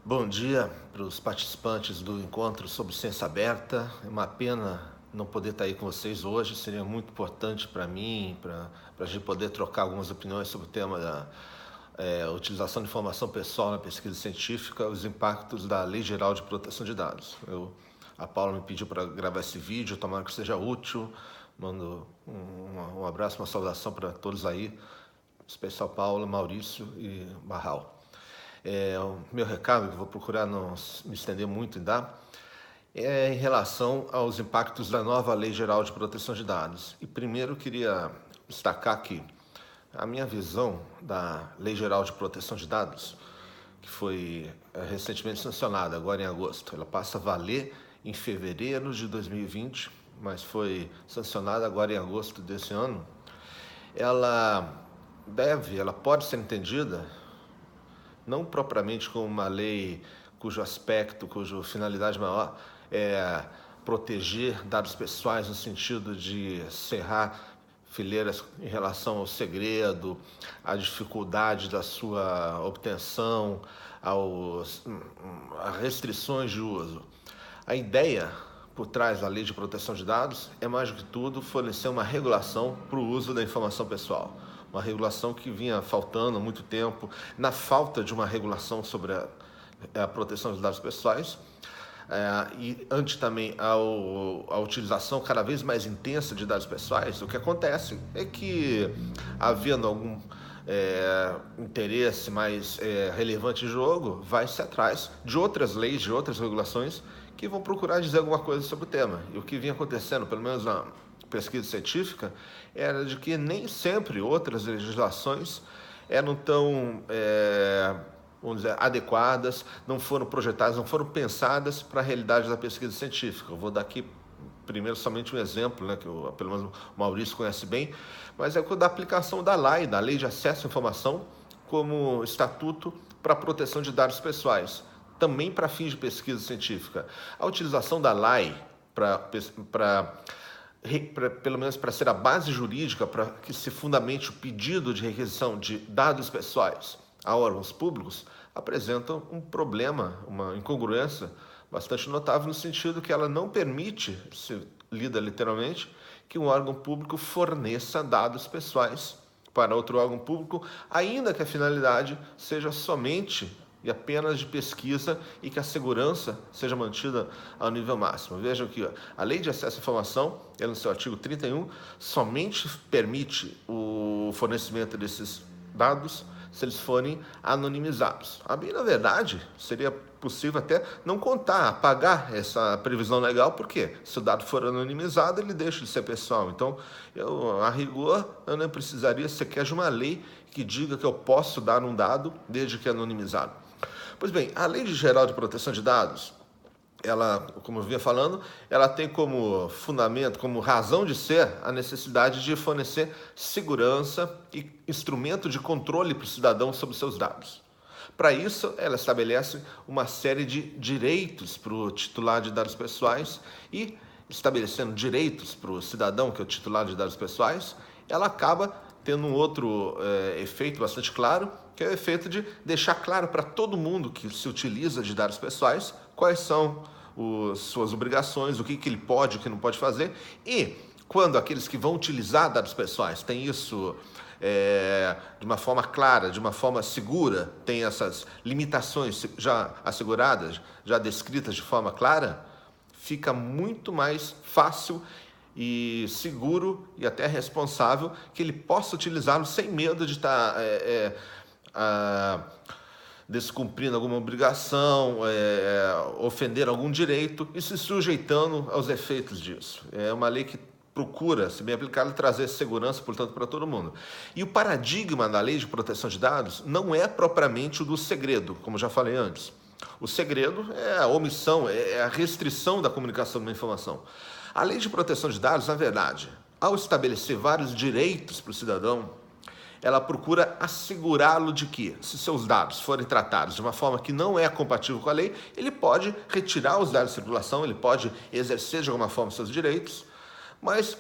Bom dia para os participantes do encontro sobre ciência aberta. É uma pena não poder estar aí com vocês hoje. Seria muito importante para mim, para a gente poder trocar algumas opiniões sobre o tema da utilização de informação pessoal na pesquisa científica, os impactos da Lei Geral de Proteção de Dados. A Paula me pediu para gravar esse vídeo, tomara que seja útil. Mando um abraço, uma saudação para todos aí, em especial Paula, Maurício e Barral. O meu recado, que vou procurar não me estender muito em dar, é em relação aos impactos da nova Lei Geral de Proteção de Dados. E primeiro eu queria destacar que a minha visão da Lei Geral de Proteção de Dados, que foi recentemente sancionada, agora em agosto, ela passa a valer em fevereiro de 2020, mas foi sancionada agora em agosto desse ano. Ela pode ser entendida não propriamente como uma lei cujo aspecto, cuja finalidade maior é proteger dados pessoais no sentido de cerrar fileiras em relação ao segredo, à dificuldade da sua obtenção, a restrições de uso. A ideia por trás da Lei de Proteção de Dados é, mais do que tudo, fornecer uma regulação para o uso da informação pessoal. Uma regulação que vinha faltando há muito tempo, na falta de uma regulação sobre a proteção dos dados pessoais, e ante também a utilização cada vez mais intensa de dados pessoais. O que acontece é que, havendo algum interesse mais relevante em jogo, vai-se atrás de outras leis, de outras regulações que vão procurar dizer alguma coisa sobre o tema. E o que vinha acontecendo, pelo menos na pesquisa científica, era de que nem sempre outras legislações eram tão vamos dizer, adequadas, não foram projetadas, não foram pensadas para a realidade da pesquisa científica. Eu vou dar aqui primeiro somente um exemplo, né, que pelo menos o Maurício conhece bem, mas é o da aplicação da LAI, da Lei de Acesso à Informação, como estatuto para a proteção de dados pessoais, também para fins de pesquisa científica. A utilização da LAI pelo menos para ser a base jurídica para que se fundamente o pedido de requisição de dados pessoais a órgãos públicos, apresentam um problema, uma incongruência bastante notável, no sentido que ela não permite, se lida literalmente, que um órgão público forneça dados pessoais para outro órgão público, ainda que a finalidade seja somente e apenas de pesquisa e que a segurança seja mantida ao nível máximo. Vejam que a Lei de Acesso à Informação, ela no seu artigo 31, somente permite o fornecimento desses dados se eles forem anonimizados. Na verdade, seria possível até não contar, apagar essa previsão legal, porque se o dado for anonimizado, ele deixa de ser pessoal. Então, a rigor, eu não precisaria sequer de uma lei que diga que eu posso dar um dado desde que é anonimizado. Pois bem, a Lei Geral de Proteção de Dados, ela, como eu vinha falando, ela tem como fundamento, como razão de ser, a necessidade de fornecer segurança e instrumento de controle para o cidadão sobre seus dados. Para isso, ela estabelece uma série de direitos para o titular de dados pessoais e, estabelecendo direitos para o cidadão, que é o titular de dados pessoais, ela acaba tendo um outro efeito bastante claro, que é o efeito de deixar claro para todo mundo que se utiliza de dados pessoais quais são suas obrigações, o que ele pode e o que não pode fazer, e quando aqueles que vão utilizar dados pessoais têm isso de uma forma clara, de uma forma segura, tem essas limitações já asseguradas, já descritas de forma clara, fica muito mais fácil e seguro e até responsável que ele possa utilizá-lo sem medo de estar descumprindo alguma obrigação, ofender algum direito e se sujeitando aos efeitos disso. É uma lei que procura, se bem aplicada, trazer segurança, portanto, para todo mundo. E o paradigma da Lei de Proteção de Dados não é propriamente o do segredo, como já falei antes. O segredo é a omissão, é a restrição da comunicação de uma informação. A Lei de Proteção de Dados, na verdade, ao estabelecer vários direitos para o cidadão, ela procura assegurá-lo de que, se seus dados forem tratados de uma forma que não é compatível com a lei, ele pode retirar os dados de circulação, ele pode exercer de alguma forma seus direitos, mas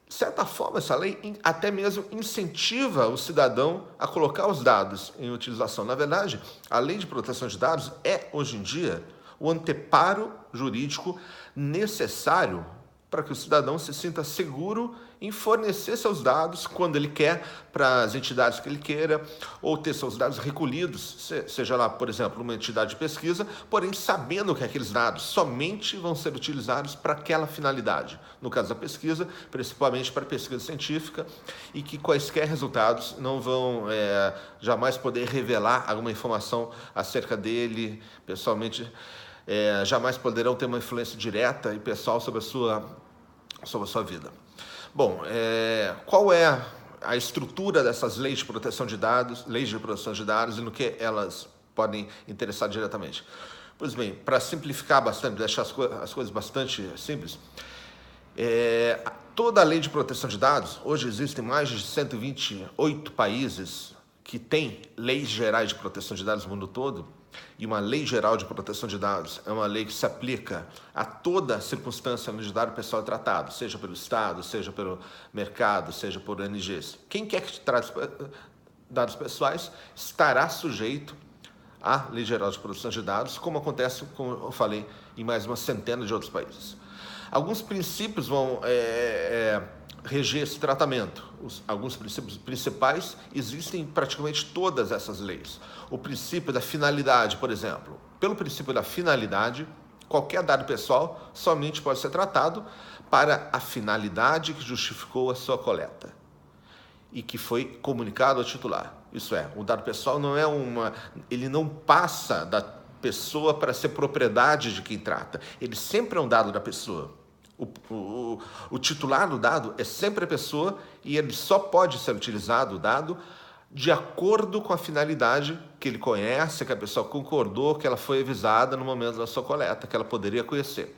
de certa forma, essa lei até mesmo incentiva o cidadão a colocar os dados em utilização. Na verdade, a lei de proteção de dados é, hoje em dia, o anteparo jurídico necessário para que o cidadão se sinta seguro em fornecer seus dados quando ele quer, para as entidades que ele queira, ou ter seus dados recolhidos, seja lá, por exemplo, uma entidade de pesquisa, porém sabendo que aqueles dados somente vão ser utilizados para aquela finalidade. No caso da pesquisa, principalmente para pesquisa científica, e que quaisquer resultados não vão jamais poder revelar alguma informação acerca dele, pessoalmente, jamais poderão ter uma influência direta e pessoal sobre a sua vida. Bom, qual é a estrutura dessas leis de proteção de dados, e no que elas podem interessar diretamente? Pois bem, para simplificar bastante, deixar as coisas bastante simples, toda a lei de proteção de dados, hoje existem mais de 128 países que têm leis gerais de proteção de dados no mundo todo, e uma lei geral de proteção de dados é uma lei que se aplica a toda circunstância onde o dado pessoal é tratado, seja pelo Estado, seja pelo mercado, seja por ONGs. Quem quer que trate dados pessoais estará sujeito à lei geral de proteção de dados, como acontece, como eu falei, em mais uma centena de outros países. Alguns princípios vão reger esse tratamento. Alguns princípios principais existem em praticamente todas essas leis. O princípio da finalidade, por exemplo. Pelo princípio da finalidade, qualquer dado pessoal somente pode ser tratado para a finalidade que justificou a sua coleta e que foi comunicado ao titular. Isso é, o dado pessoal não ele não passa da pessoa para ser propriedade de quem trata. Ele sempre é um dado da pessoa. O titular do dado é sempre a pessoa e ele só pode ser utilizado, o dado, de acordo com a finalidade que ele conhece, que a pessoa concordou, que ela foi avisada no momento da sua coleta, que ela poderia conhecer.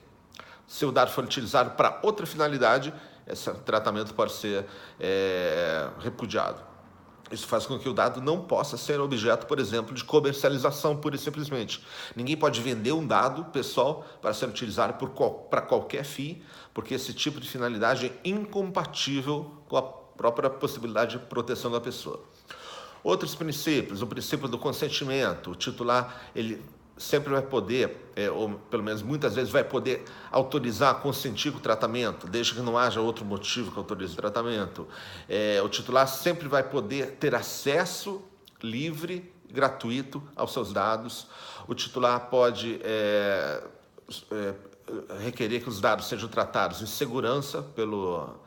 Se o dado for utilizado para outra finalidade, esse tratamento pode ser repudiado. Isso faz com que o dado não possa ser objeto, por exemplo, de comercialização pura e simplesmente. Ninguém pode vender um dado pessoal para ser utilizado para qualquer fim, porque esse tipo de finalidade é incompatível com a própria possibilidade de proteção da pessoa. Outros princípios, o princípio do consentimento. O titular, ele sempre vai poder, ou pelo menos muitas vezes vai poder autorizar, consentir com o tratamento, desde que não haja outro motivo que autorize o tratamento. O titular sempre vai poder ter acesso livre, gratuito aos seus dados. O titular pode requerer que os dados sejam tratados em segurança pelo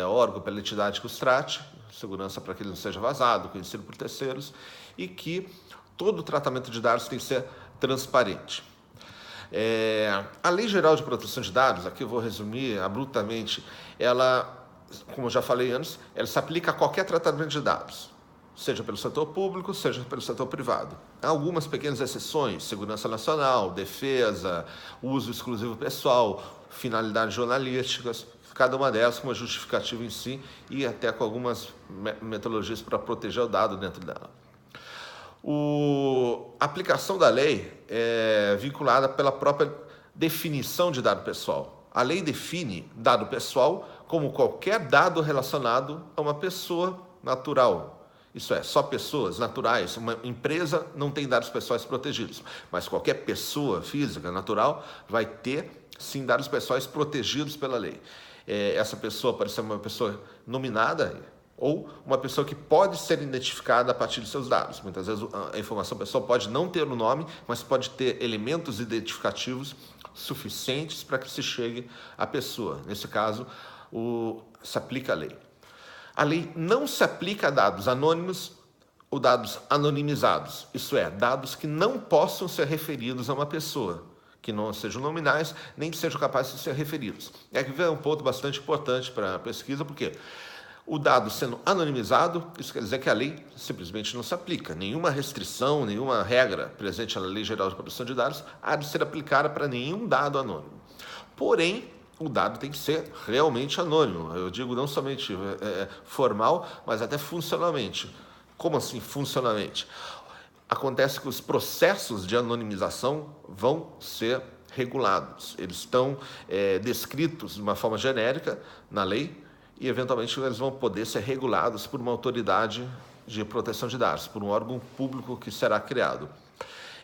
órgão, pela entidade que os trate, segurança para que ele não seja vazado, conhecido por terceiros, e que todo o tratamento de dados tem que ser transparente. A Lei Geral de Proteção de Dados, aqui eu vou resumir abruptamente, ela, como eu já falei antes, ela se aplica a qualquer tratamento de dados, seja pelo setor público, seja pelo setor privado. Há algumas pequenas exceções: segurança nacional, defesa, uso exclusivo pessoal, finalidades jornalísticas, cada uma delas com uma justificativa em si e até com algumas metodologias para proteger o dado dentro dela. A aplicação da lei é vinculada pela própria definição de dado pessoal. A lei define dado pessoal como qualquer dado relacionado a uma pessoa natural. Isso é, só pessoas naturais. Uma empresa não tem dados pessoais protegidos, mas qualquer pessoa física, natural, vai ter, sim, dados pessoais protegidos pela lei. Essa pessoa pode ser uma pessoa nominada ou uma pessoa que pode ser identificada a partir de seus dados. Muitas vezes a informação pessoal pode não ter o nome, mas pode ter elementos identificativos suficientes para que se chegue à pessoa. Nesse caso, se aplica a lei. A lei não se aplica a dados anônimos ou dados anonimizados, isso é, dados que não possam ser referidos a uma pessoa, que não sejam nominais, nem que sejam capazes de ser referidos. Aqui vem um ponto bastante importante para a pesquisa, porque o dado sendo anonimizado, isso quer dizer que a lei simplesmente não se aplica. Nenhuma restrição, nenhuma regra presente na Lei Geral de Proteção de Dados há de ser aplicada para nenhum dado anônimo. Porém, o dado tem que ser realmente anônimo. Eu digo não somente formal, mas até funcionalmente. Como assim funcionalmente? Acontece que os processos de anonimização vão ser regulados. Eles estão descritos de uma forma genérica na lei, e, eventualmente, eles vão poder ser regulados por uma autoridade de proteção de dados, por um órgão público que será criado.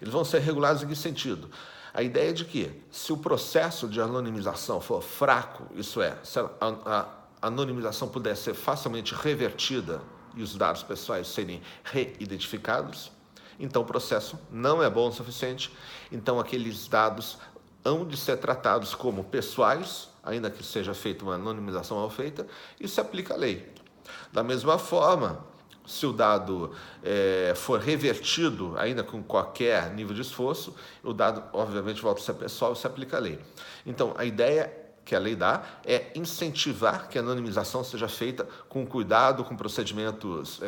Eles vão ser regulados em que sentido? A ideia é de que, se o processo de anonimização for fraco, isso é, se a anonimização puder ser facilmente revertida e os dados pessoais serem reidentificados, então o processo não é bom o suficiente, então aqueles dados hão de ser tratados como pessoais, ainda que seja feita uma anonimização mal feita, e se aplica a lei. Da mesma forma, se o dado for revertido, ainda com qualquer nível de esforço, o dado, obviamente, volta a ser pessoal e se aplica a lei. Então, a ideia que a lei dá é incentivar que a anonimização seja feita com cuidado, com procedimentos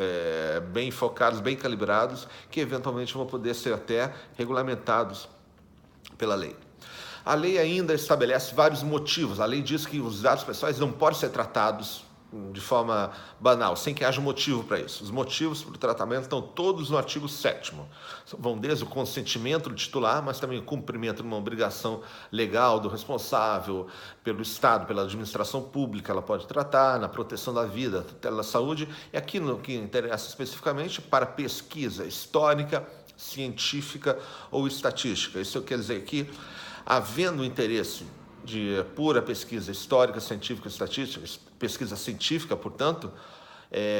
bem focados, bem calibrados, que eventualmente vão poder ser até regulamentados pela lei. A lei ainda estabelece vários motivos. A lei diz que os dados pessoais não podem ser tratados de forma banal, sem que haja motivo para isso. Os motivos para o tratamento estão todos no artigo 7º. Vão desde o consentimento do titular, mas também o cumprimento de uma obrigação legal do responsável, pelo Estado, pela administração pública, ela pode tratar, na proteção da vida, tutela da saúde, e aqui no que interessa especificamente para pesquisa histórica, científica ou estatística. Isso quer dizer que, havendo interesse de pura pesquisa histórica, científica, estatística, pesquisa científica, portanto,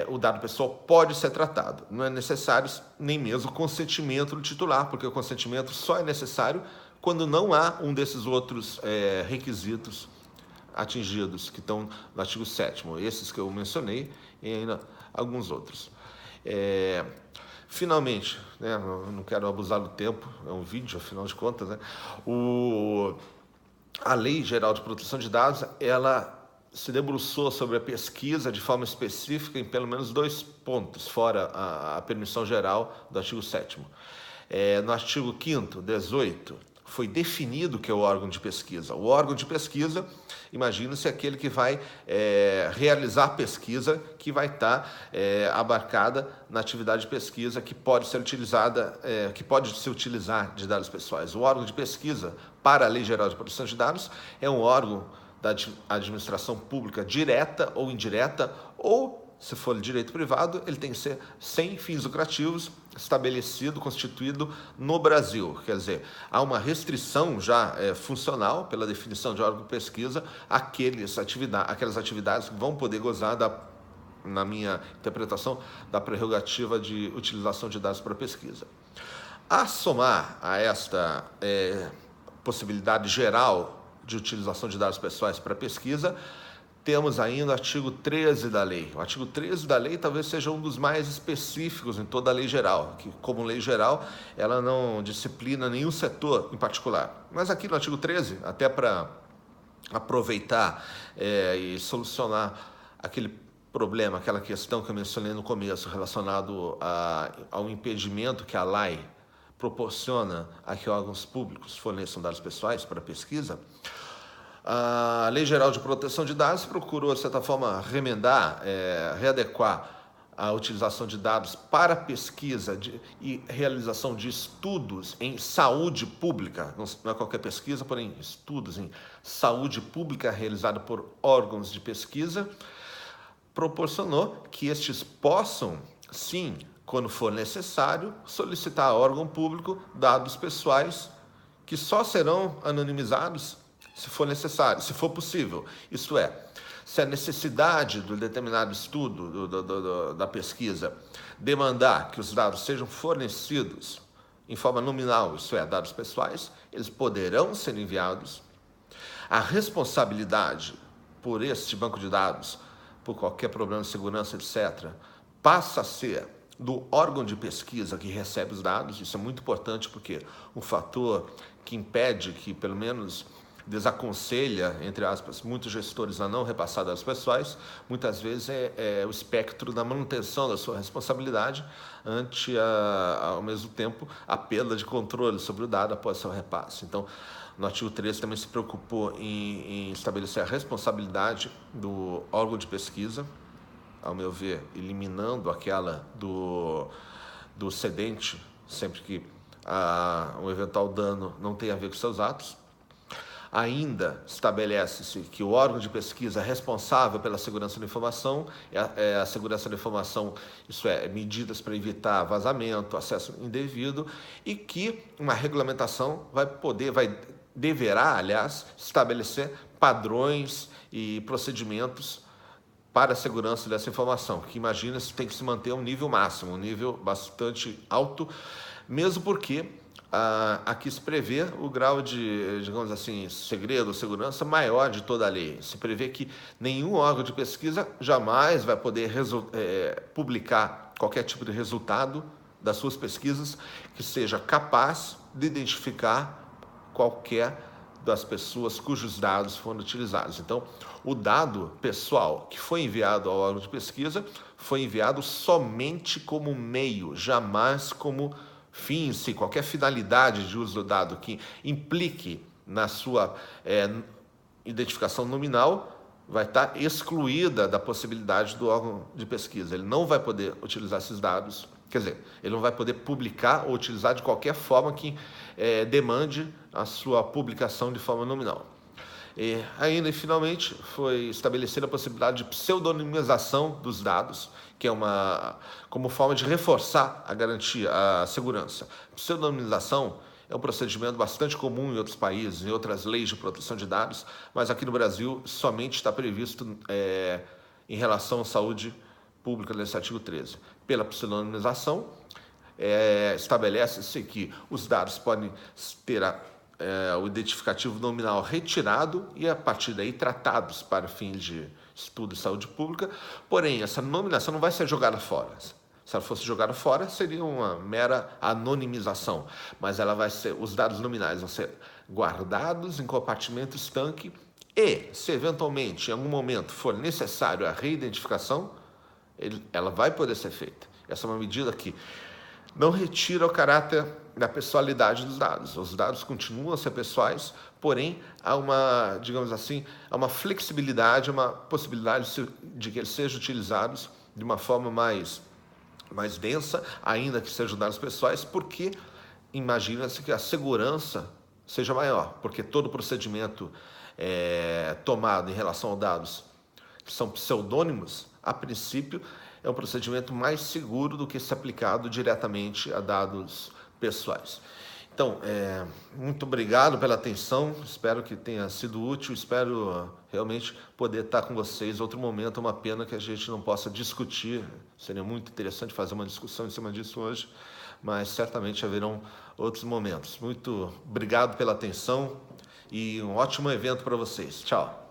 o dado pessoal pode ser tratado. Não é necessário nem mesmo o consentimento do titular, porque o consentimento só é necessário quando não há um desses outros requisitos atingidos, que estão no artigo 7º, esses que eu mencionei e ainda alguns outros. Finalmente, né, não quero abusar do tempo, é um vídeo, afinal de contas, né, a Lei Geral de Proteção de Dados, ela se debruçou sobre a pesquisa de forma específica em pelo menos 2 pontos, fora a permissão geral do artigo 7º. No artigo 5º, 18, foi definido o que é o órgão de pesquisa. O órgão de pesquisa, imagina-se aquele que vai realizar a pesquisa que vai estar abarcada na atividade de pesquisa que pode ser utilizada, que pode se utilizar de dados pessoais. O órgão de pesquisa, para a Lei Geral de Proteção de Dados, é um órgão da administração pública direta ou indireta, ou, se for direito privado, ele tem que ser sem fins lucrativos, estabelecido, constituído no Brasil. Quer dizer, há uma restrição já funcional, pela definição de órgão de pesquisa, aquelas atividades que vão poder gozar na minha interpretação, da prerrogativa de utilização de dados para pesquisa. A somar a esta possibilidade geral de utilização de dados pessoais para pesquisa, temos ainda o artigo 13 da lei. O artigo 13 da lei talvez seja um dos mais específicos em toda a lei geral, que, como lei geral, ela não disciplina nenhum setor em particular. Mas aqui no artigo 13, até para aproveitar e solucionar aquele problema, aquela questão que eu mencionei no começo, relacionado ao impedimento que a lei proporciona a que órgãos públicos forneçam dados pessoais para pesquisa, a Lei Geral de Proteção de Dados procurou, de certa forma, readequar a utilização de dados para pesquisa e realização de estudos em saúde pública, não é qualquer pesquisa, porém estudos em saúde pública realizados por órgãos de pesquisa, proporcionou que estes possam, sim, quando for necessário, solicitar a órgão público dados pessoais que só serão anonimizados se for necessário, se for possível. Isto é, se a necessidade do determinado estudo, da pesquisa, demandar que os dados sejam fornecidos em forma nominal, isto é, dados pessoais, eles poderão ser enviados. A responsabilidade por este banco de dados, por qualquer problema de segurança, etc., passa a ser do órgão de pesquisa que recebe os dados. Isso é muito importante porque um fator que impede, que pelo menos desaconselha, entre aspas, muitos gestores a não repassar dados pessoais, muitas vezes é o espectro da manutenção da sua responsabilidade ante, ao mesmo tempo, a perda de controle sobre o dado após seu repasse. Então, no artigo 13 também se preocupou em estabelecer a responsabilidade do órgão de pesquisa, ao meu ver, eliminando aquela do cedente, sempre que um eventual dano não tem a ver com seus atos. Ainda estabelece-se que o órgão de pesquisa responsável pela segurança da informação é a segurança da informação, isso é, medidas para evitar vazamento, acesso indevido, e que uma regulamentação deverá, aliás, estabelecer padrões e procedimentos para a segurança dessa informação, que imagina-se tem que se manter um nível máximo, um nível bastante alto, mesmo porque aqui se prevê o grau de, digamos assim, segredo ou segurança maior de toda a lei. Se prevê que nenhum órgão de pesquisa jamais vai poder publicar qualquer tipo de resultado das suas pesquisas que seja capaz de identificar qualquer das pessoas cujos dados foram utilizados. Então, o dado pessoal que foi enviado ao órgão de pesquisa foi enviado somente como meio, jamais como fim em si. Qualquer finalidade de uso do dado que implique na sua identificação nominal vai estar excluída da possibilidade do órgão de pesquisa. Ele não vai poder utilizar esses dados, quer dizer, ele não vai poder publicar ou utilizar de qualquer forma que demande a sua publicação de forma nominal. E ainda, finalmente, foi estabelecida a possibilidade de pseudonimização dos dados, que é como forma de reforçar a garantia, a segurança. Pseudonimização é um procedimento bastante comum em outros países, em outras leis de proteção de dados, mas aqui no Brasil somente está previsto em relação à saúde pública nesse artigo 13. Pela pseudonimização, estabelece-se que os dados podem ter o identificativo nominal retirado e, a partir daí, tratados para fins de estudo de saúde pública, porém, essa nominação não vai ser jogada fora. Se ela fosse jogada fora, seria uma mera anonimização, mas os dados nominais vão ser guardados em compartimento estanque e, se eventualmente, em algum momento, for necessário a reidentificação, ela vai poder ser feita. Essa é uma medida que não retira o caráter da pessoalidade dos dados. Os dados continuam a ser pessoais, porém há uma, digamos assim, há uma flexibilidade, uma possibilidade de que eles sejam utilizados de uma forma mais densa, ainda que sejam dados pessoais, porque imagina-se que a segurança seja maior, porque todo procedimento tomado em relação a dados que são pseudônimos, a princípio, é um procedimento mais seguro do que se aplicado diretamente a dados pessoais. Então, muito obrigado pela atenção, espero que tenha sido útil, espero realmente poder estar com vocês em outro momento. É uma pena que a gente não possa discutir, seria muito interessante fazer uma discussão em cima disso hoje, mas certamente haverão outros momentos. Muito obrigado pela atenção e um ótimo evento para vocês. Tchau!